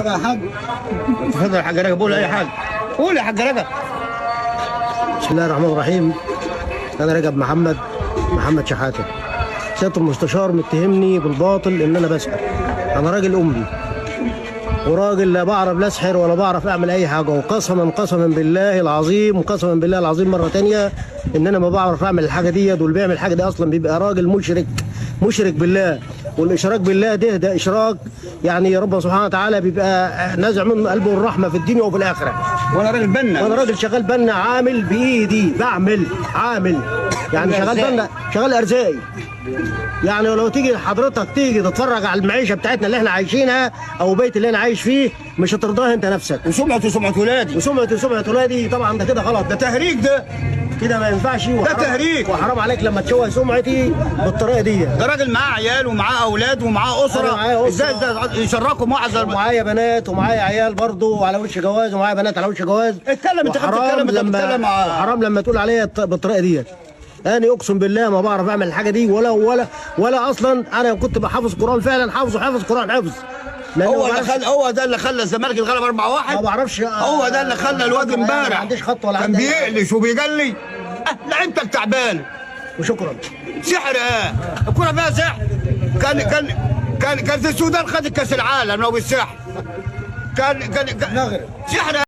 يا حاج. اتفضل يا حاج رجب، قول اي حاجه. قول يا حاج رجب. بسم الله الرحمن الرحيم. انا رجب محمد شحاته. سياده المستشار متهمني بالباطل ان انا بسحر. انا راجل امي وراجل لا بعرف لا اسحر ولا بعرف اعمل اي حاجه، قسما بالله العظيم مره تانيه ان انا ما بعرف اعمل الحاجه ديت، واللي بيعمل الحاجه دي اصلا بيبقى راجل مشرك بالله. والاشراك بالله ده اشراك، يعني ربنا سبحانه وتعالى بيبقى نازع من قلبه الرحمه في الدنيا وفي الاخره. وانا راجل بنا، وانا راجل شغال بنا، عامل بايدي، عامل يعني شغال بنا، شغال ارزاقي. يعني لو تيجي حضرتك تتفرج على المعيشه بتاعتنا اللي احنا عايشينها او البيت اللي انا عايش فيه مش هترضاها انت نفسك. وسمعه ولادي، وسمعه ولادي. طبعا ده كده غلط، ده تهريج، ده كده ما ينفعش، ده تهريج، وحرام عليك لما تشوه سمعتي بالطريقه دي. ده راجل معاه عيال ومعاه اولاد ومعاه اسره، ازاي ده يشركوا معه؟ ومعايا بنات ومعايا عيال برضه على وش جواز، ومعايا بنات على وش جواز. اتكلم انت، بتتكلم حرام لما تقول عليا بالطريقه ديت. انا اقسم بالله ما بعرف اعمل الحاجه دي، ولا اصلا. انا كنت بحافظ قران فعلا، حافظ قران حفظ. هو ده اللي خلى الزمالك يتغلب 4-1. ما بعرفش. هو ده اللي خلى الواد امبارح ما عنديش خط ولا كان بيقلش وبيجلي. لعيبتك تعبان. وشكرا. سحر الكوره فيها سحر. كان في السودان خدت كاس العالم لو بالسحر. كان سحر.